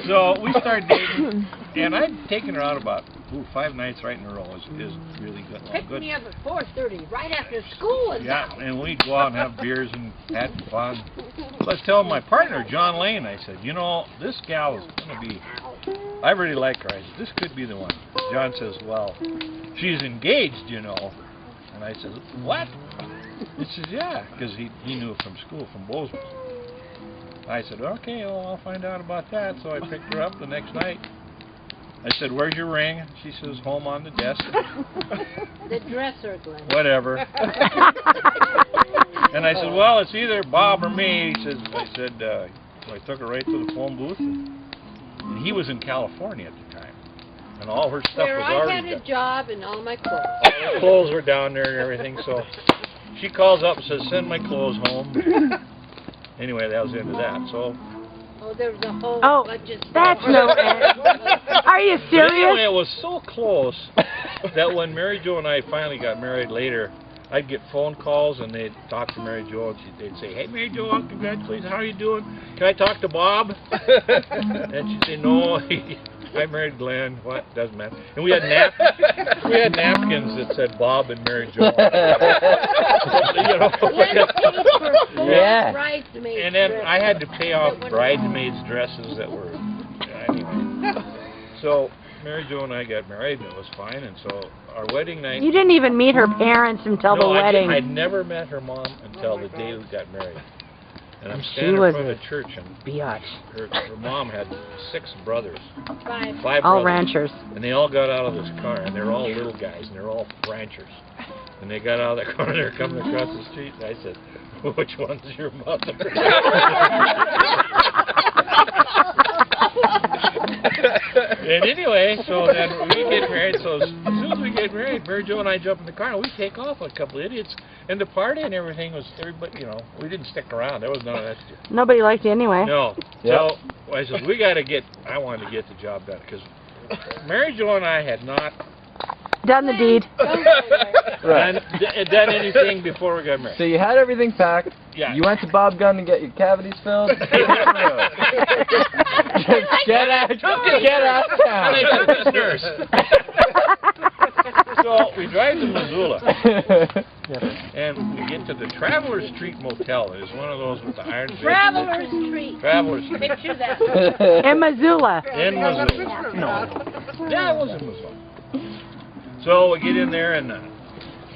So we started dating, and I'd taken her out about 5 nights right in a row. Is really good. Picked me up at 4:30, right after school. Yeah, and we'd go out and have beers and had fun. So I was telling my partner, John Lane, I said, you know, this gal is going to be, I really like her. I said, this could be the one. John says, well, she's engaged, you know. And I said, what? He says, yeah, because he knew from school, from Bozeman. I said, okay, well, I'll find out about that. So I picked her up the next night. I said, where's your ring? She says, home on the desk. The dresser, Glen. Whatever. And I said, well, it's either Bob or me. I said, so I took her right to the phone booth. And he was in California at the time. And all her stuff Where was I already had a job and all my clothes. All her clothes were down there and everything. So she calls up and says, send my clothes home. Anyway, that was the end of that. So. Oh, there was a whole bunch of stuff. That's no end. Are you But serious? anyway, it was so close that when MaryJo and I finally got married later, I'd get phone calls and they'd talk to MaryJo and they'd say, hey MaryJo, congratulations, how are you doing? Can I talk to Bob? And she'd say, no, I married Glen. What? Doesn't matter. And we had napkins that said Bob and MaryJo. You know. Yeah. Bridesmaids. And then I had to pay off bridesmaids' dresses that were, anyway. So MaryJo and I got married and it was fine. And so our wedding night. You didn't even meet her parents until the wedding. I'd never met her mom until the day we got married. And I'm standing in front of the church, and her mom had 6 brothers. 5 brothers. All ranchers. And they all got out of this car, and they're all little guys, and they're all ranchers. And they got out of the car, and they're coming across the street, and I said, which one's your mother? And anyway, so then we get married. So as soon as we get married, MaryJo and I jump in the car and we take off like a couple of idiots. And the party and everything was everybody, you know, we didn't stick around. There was none of that shit. Nobody liked you anyway. No. Yep. So I said, I wanted to get the job done because MaryJo and I had not Done the deed. done anything before we got married. So you had everything packed. Yeah. You went to Bob Gunn to get your cavities filled. Just get out of town. Nurse. So we drive to Missoula, and we get to the Travelers Street Motel. It's one of those with the iron beds. Travelers Street. Travelers Street. Picture that. In Missoula. In Missoula. No. Yeah, it was in Missoula. So we get in there, and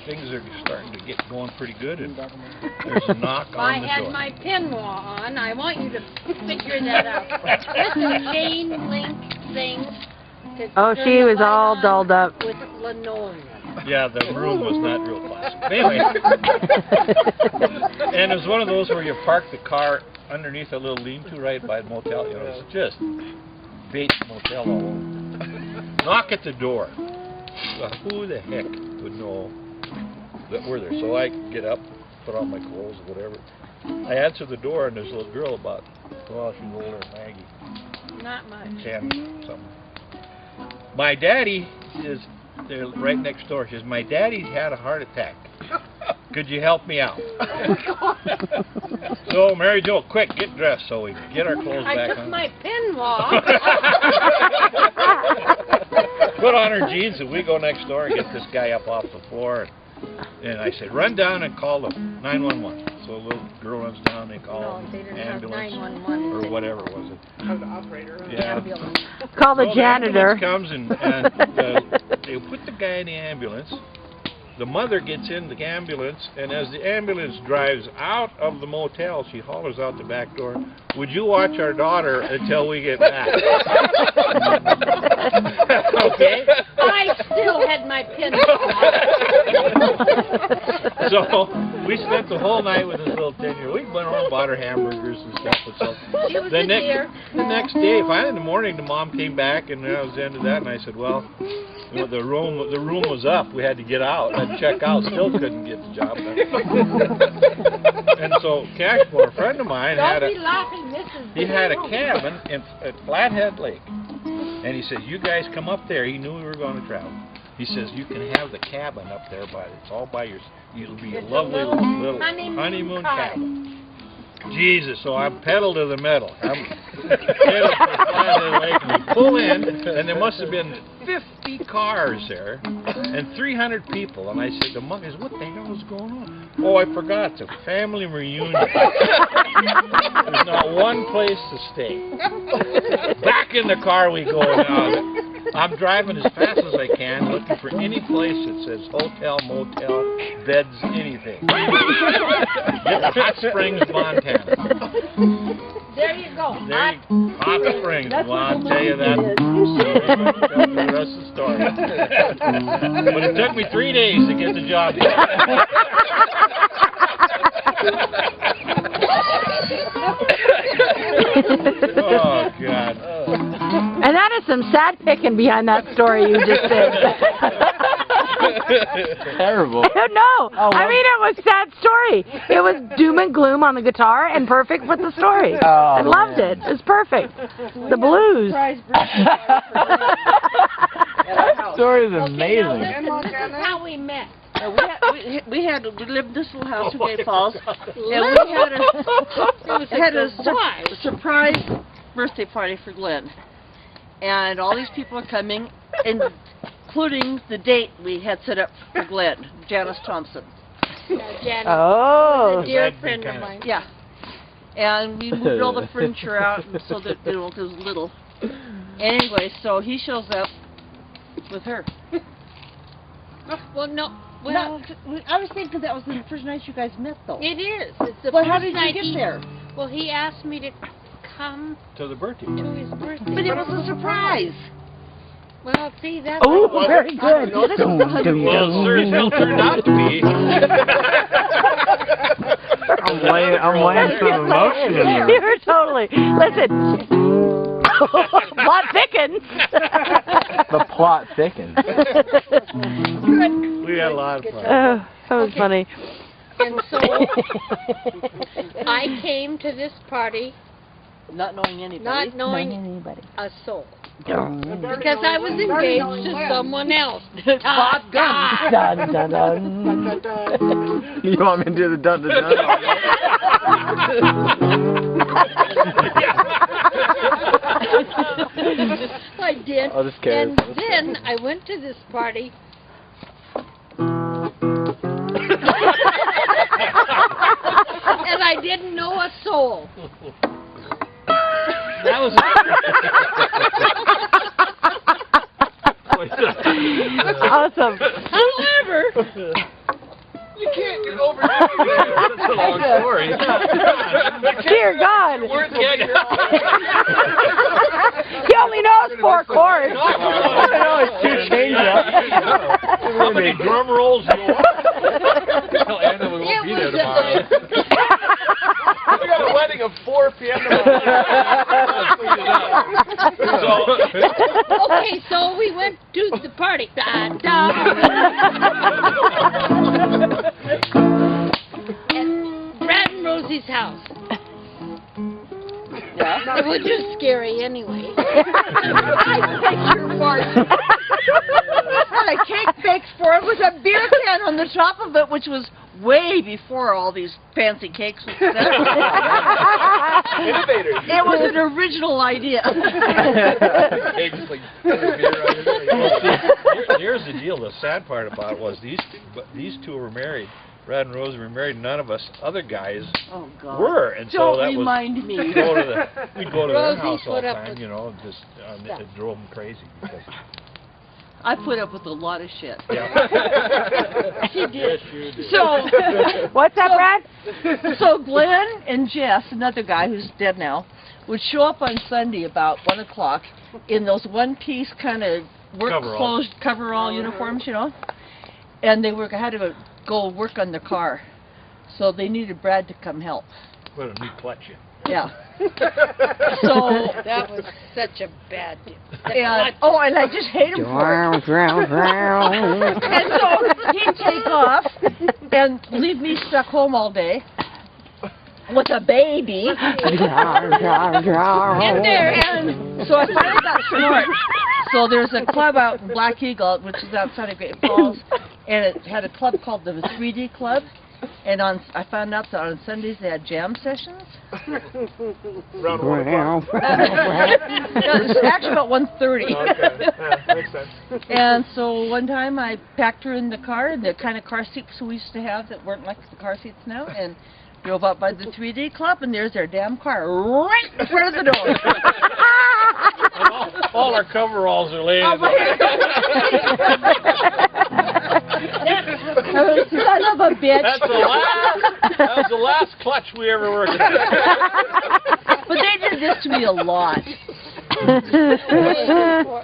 things are starting to get going pretty good, and there's a knock on the door. I had my pinwall on. I want you to figure that out. It's a chain link thing. Oh, she was all dolled up. With linoleum. Yeah, the room was not real classy. Anyway, and it was one of those where you park the car underneath a little lean-to right by the motel. You know, it's just Bates Motel all over. Knock at the door. Well, who the heck would know that we're there? So I get up, put on my clothes, whatever. I answer the door, and there's a little girl about, well, she's older than Maggie. Not much. 10 something. My daddy is there right next door. She says, my daddy had a heart attack. Could you help me out? So MaryJo, quick, get dressed. So we get our clothes back on. I took my pinwall. Put on her jeans, and we go next door and get this guy up off the floor. And I said, run down and call the 911. So a little girl runs down, they call ambulance or whatever it was. The operator. Yeah. Ambulance. Call the janitor. The ambulance comes and they put the guy in the ambulance. The mother gets in the ambulance, and as the ambulance drives out of the motel, she hollers out the back door, would you watch our daughter until we get back? Okay? I still had my pinwall. So we spent the whole night with this little 10-year-old. We went home and bought her hamburgers and stuff. And so She was a dear. the next day, finally in the morning, the mom came back, and that was the end of that. And I said, well, you know, the room was up. We had to get out. I had to check out. Still couldn't get the job done. And so Cashmore, a friend of mine, Don't be laughing. This is he had a cabin at Flathead Lake. And he said, you guys come up there. He knew we were going to travel. He says, you can have the cabin up there, but it's all by yourself. It'll be a lovely little honeymoon cabin. Jesus, so I'm pedal to the metal. I'm pedal to the side of the lake, and we pull in, and there must have been 50 cars there, and 300 people. And I said to Monk, what the hell is going on? Oh, I forgot, it's a family reunion. There's not one place to stay. Back in the car we go now. I'm driving as fast as I can, looking for any place that says hotel, motel, beds, anything. Get to Hot Springs, Montana. There you go. Hot Springs. Well, I'll tell you that. Tell the rest of the story. But it took me 3 days to get the job done. Oh, God. And that is some sad picking behind that story you just did. Terrible. No, I mean it was a sad story. It was doom and gloom on the guitar and perfect with the story. I loved it. It was perfect. The blues. That story is amazing. This is how we met. We lived in this little house in Great Falls, and we had a surprise birthday party for Glen, and all these people are coming, including the date we had set up for Glen, Janice Thompson. Janet, Oh. a dear friend of mine. Yeah, and we moved all the furniture out so that it was little. Anyway, so he shows up with her. Well, no. Well, No, I was thinking that was the first night you guys met, though. it is. It's the Well, how first did night you get there? Well, he asked me to come To the birthday. to his birthday. But it was a surprise. Well, see, that's... Oh, very good. Well, it sure as hell turned out to be. I'm laying some emotion in there. You're totally. Listen. Plot thickens. The plot thickens. We had a lot of fun. Oh, that was funny. And so I came to this party Not knowing anybody. not knowing Anybody. a soul. Because I was engaged to someone else. Bob Gunn. Dun, dun, dun. You want me to do the dun dun dun? I did. I'll just carry And then I went to this party. And I didn't know a soul. That was Awesome. However, You can't get over that. That's a long story. Dear God. We're dead. He only knows 4 chords. Two change How many drum rolls do you want? Tell Anna we won't be there tomorrow. We got a wedding at 4 p.m. okay, so we went to the party. Da, da. And Brad and Rosie's house. Yeah. It was just scary anyway. I picture for it. Had a cake baked for it with a beer can on the top of it, which was way before all these fancy cakes were set. Innovators. It was an original idea. Here's the deal. The sad part about it was these two were married. Brad and Rosie were married. None of us other guys Oh, God. were, and so Don't that remind me. we'd go to their Rosie house all put the up time. with You know, just it drove them crazy. Because, I put up with a lot of shit. yeah. She did. Yes, you did. So, What's that, Brad? so Glenn and Jess, another guy who's dead now, would show up on Sunday about 1 o'clock in those one-piece kind of work Coverall. clothes, coverall uniforms, you know, and they had to go work on the car, so they needed Brad to come help. What a neat collection. Yeah. So That was such a bad deal. and I just hate him for it. And so he'd take off and leave me stuck home all day with a baby. And there. And so I finally got smart. So there's a club out in Black Eagle, which is outside of Great Falls, and it had a club called the 3D Club. And I found out that on Sundays they had jam sessions. Around 1 o'clock. No, it's actually about 1:30. Okay, yeah, makes sense. And so one time I packed her in the car, the kind of car seats we used to have that weren't like the car seats now, and drove up by the 3D Club, and there's their damn car right in front of the door. And all our coveralls are laying Oh, son of a bitch. That was the last clutch we ever worked with. But they did this to me a lot.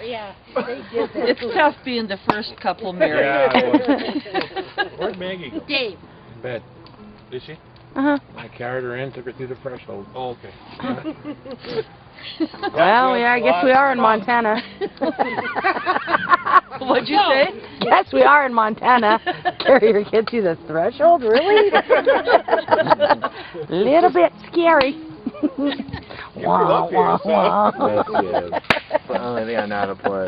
Yeah, they did that. It's tough being the first couple married. Yeah, where'd Maggie go? Dave. In bed. Is she? Uh-huh. I carried her in, took her through the threshold. Oh, okay. Well, yeah, I guess we are in Montana. What'd you say? Yes, we are in Montana. Carry your kid through the threshold, really? Little bit scary. Wah, wah, wah. Yes, yes. Only they know how to play.